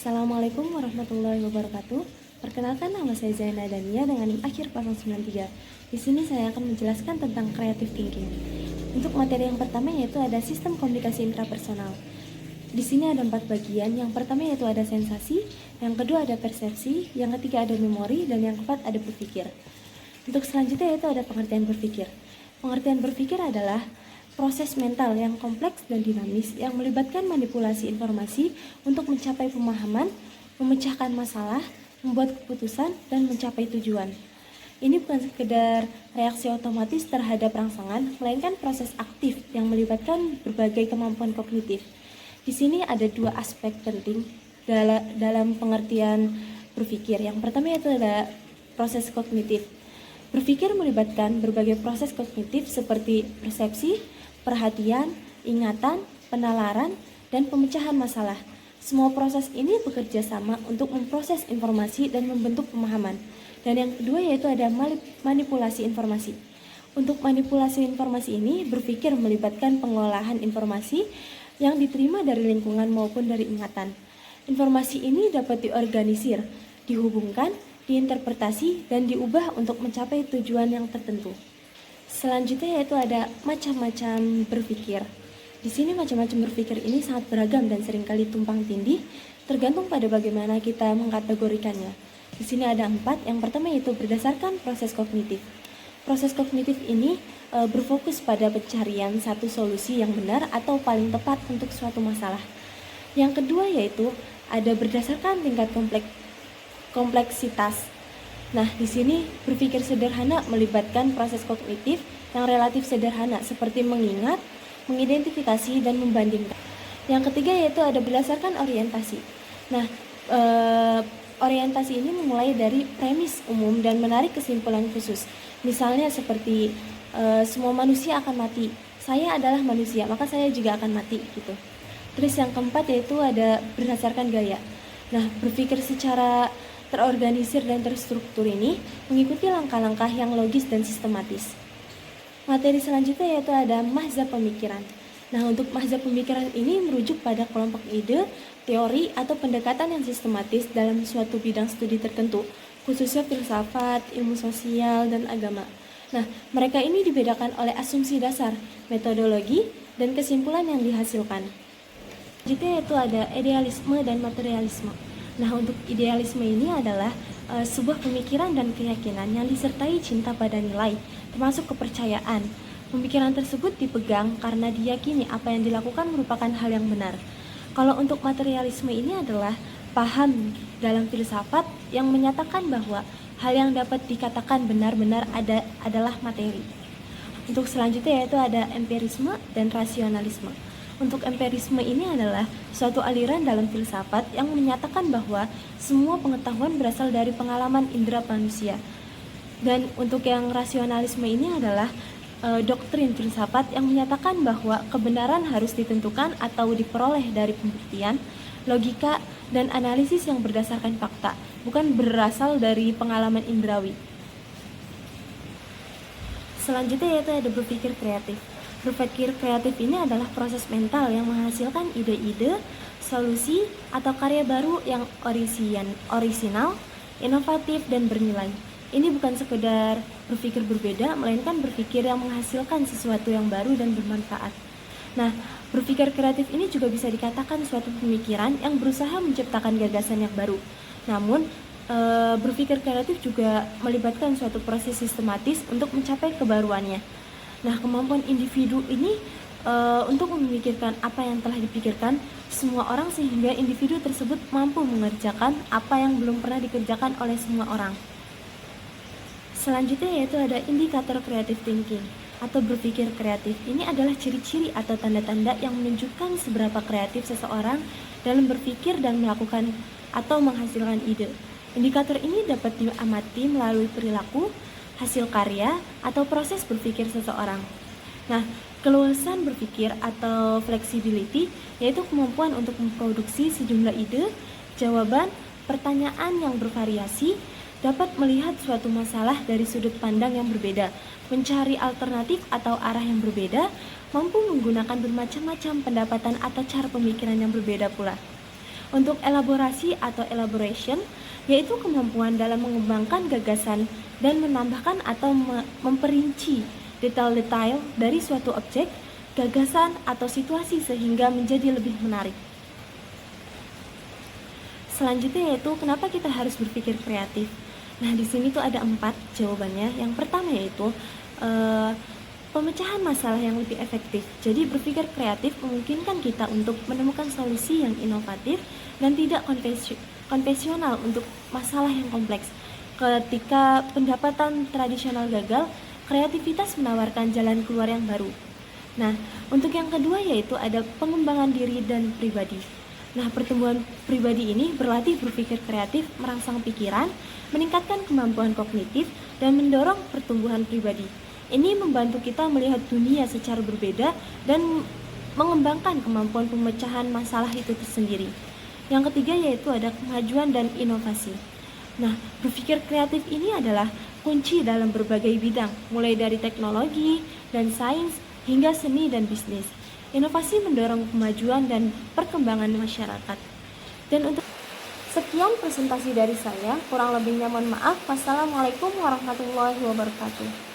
Assalamualaikum warahmatullahi wabarakatuh. Perkenalkan, nama saya Zaina Dania dengan NIM akhir 093. Di sini saya akan menjelaskan tentang creative thinking. Untuk materi yang pertama yaitu ada sistem komunikasi intrapersonal. Di sini ada 4 bagian. Yang pertama yaitu ada sensasi, yang kedua ada persepsi, yang ketiga ada memori, dan yang keempat ada berpikir. Untuk selanjutnya yaitu ada pengertian berpikir. Pengertian berpikir adalah proses mental yang kompleks dan dinamis yang melibatkan manipulasi informasi untuk mencapai pemahaman, memecahkan masalah, membuat keputusan, dan mencapai tujuan. Ini bukan sekedar reaksi otomatis terhadap rangsangan, melainkan proses aktif yang melibatkan berbagai kemampuan kognitif. Di sini ada 2 aspek penting dalam pengertian berpikir. Yang pertama yaitu ada proses kognitif. Berpikir melibatkan berbagai proses kognitif seperti persepsi, perhatian, ingatan, penalaran, dan pemecahan masalah. Semua proses ini bekerja sama untuk memproses informasi dan membentuk pemahaman. Dan yang kedua yaitu ada manipulasi informasi. Untuk manipulasi informasi ini, berpikir melibatkan pengolahan informasi yang diterima dari lingkungan maupun dari ingatan. Informasi ini dapat diorganisir, dihubungkan, diinterpretasi, dan diubah untuk mencapai tujuan yang tertentu. Selanjutnya yaitu ada macam-macam berpikir. Di sini macam-macam berpikir ini sangat beragam dan seringkali tumpang tindih, tergantung pada bagaimana kita mengkategorikannya. Di sini ada 4. Yang pertama yaitu berdasarkan proses kognitif. Proses kognitif ini berfokus pada pencarian satu solusi yang benar atau paling tepat untuk suatu masalah. Yang kedua yaitu ada berdasarkan tingkat kompleksitas. Nah, di sini berpikir sederhana melibatkan proses kognitif yang relatif sederhana seperti mengingat, mengidentifikasi, dan membandingkan. Yang ketiga yaitu ada berdasarkan orientasi. Nah, orientasi ini memulai dari premis umum dan menarik kesimpulan khusus. Misalnya seperti semua manusia akan mati. Saya adalah manusia, maka saya juga akan mati gitu. Terus yang keempat yaitu ada berdasarkan gaya. Nah, berpikir secara terorganisir dan terstruktur ini mengikuti langkah-langkah yang logis dan sistematis. Materi selanjutnya yaitu ada mazhab pemikiran. Nah, untuk mazhab pemikiran ini merujuk pada kelompok ide, teori, atau pendekatan yang sistematis dalam suatu bidang studi tertentu, khususnya filsafat, ilmu sosial, dan agama. Nah, mereka ini dibedakan oleh asumsi dasar, metodologi, dan kesimpulan yang dihasilkan. Selanjutnya yaitu ada idealisme dan materialisme. Nah, untuk idealisme ini adalah sebuah pemikiran dan keyakinan yang disertai cinta pada nilai, termasuk kepercayaan. Pemikiran tersebut dipegang karena diyakini apa yang dilakukan merupakan hal yang benar. Kalau untuk materialisme ini adalah paham dalam filsafat yang menyatakan bahwa hal yang dapat dikatakan benar-benar adalah materi. Untuk selanjutnya yaitu ada empirisme dan rasionalisme. Untuk empirisme ini adalah suatu aliran dalam filsafat yang menyatakan bahwa semua pengetahuan berasal dari pengalaman indera manusia. Dan untuk yang rasionalisme ini adalah doktrin filsafat yang menyatakan bahwa kebenaran harus ditentukan atau diperoleh dari pembuktian, logika, dan analisis yang berdasarkan fakta, bukan berasal dari pengalaman indrawi. Selanjutnya yaitu ada berpikir kreatif. Berpikir kreatif ini adalah proses mental yang menghasilkan ide-ide, solusi, atau karya baru yang orisinal, inovatif, dan bernilai. Ini bukan sekedar berpikir berbeda, melainkan berpikir yang menghasilkan sesuatu yang baru dan bermanfaat. Nah, berpikir kreatif ini juga bisa dikatakan suatu pemikiran yang berusaha menciptakan gagasan yang baru. Namun, berpikir kreatif juga melibatkan suatu proses sistematis untuk mencapai kebaruannya. Nah, kemampuan individu ini untuk memikirkan apa yang telah dipikirkan semua orang sehingga individu tersebut mampu mengerjakan apa yang belum pernah dikerjakan oleh semua orang. Selanjutnya yaitu ada indikator creative thinking atau berpikir kreatif. Ini adalah ciri-ciri atau tanda-tanda yang menunjukkan seberapa kreatif seseorang dalam berpikir dan melakukan atau menghasilkan ide. Indikator ini dapat diamati melalui perilaku, hasil karya, atau proses berpikir seseorang. Nah, keluasan berpikir atau flexibility yaitu kemampuan untuk memproduksi sejumlah ide, jawaban, pertanyaan yang bervariasi, dapat melihat suatu masalah dari sudut pandang yang berbeda, mencari alternatif atau arah yang berbeda, mampu menggunakan bermacam-macam pendapatan atau cara pemikiran yang berbeda pula. Untuk elaborasi atau elaboration, yaitu kemampuan dalam mengembangkan gagasan dan menambahkan atau memperinci detail-detail dari suatu objek, gagasan, atau situasi sehingga menjadi lebih menarik. Selanjutnya yaitu kenapa kita harus berpikir kreatif. Nah, di sini tuh ada 4 jawabannya. Yang pertama yaitu pemecahan masalah yang lebih efektif. Jadi berpikir kreatif memungkinkan kita untuk menemukan solusi yang inovatif dan tidak konvensional untuk masalah yang kompleks. Ketika pendapatan tradisional gagal, kreativitas menawarkan jalan keluar yang baru. Nah, untuk yang kedua yaitu ada pengembangan diri dan pribadi. Nah, pertumbuhan pribadi ini berlatih berpikir kreatif, merangsang pikiran, meningkatkan kemampuan kognitif, dan mendorong pertumbuhan pribadi. Ini membantu kita melihat dunia secara berbeda dan mengembangkan kemampuan pemecahan masalah itu sendiri. Yang ketiga yaitu ada kemajuan dan inovasi. Nah, berpikir kreatif ini adalah kunci dalam berbagai bidang, mulai dari teknologi dan sains hingga seni dan bisnis. Inovasi mendorong kemajuan dan perkembangan masyarakat. Dan untuk sekian presentasi dari saya, kurang lebihnya mohon maaf. Wassalamualaikum warahmatullahi wabarakatuh.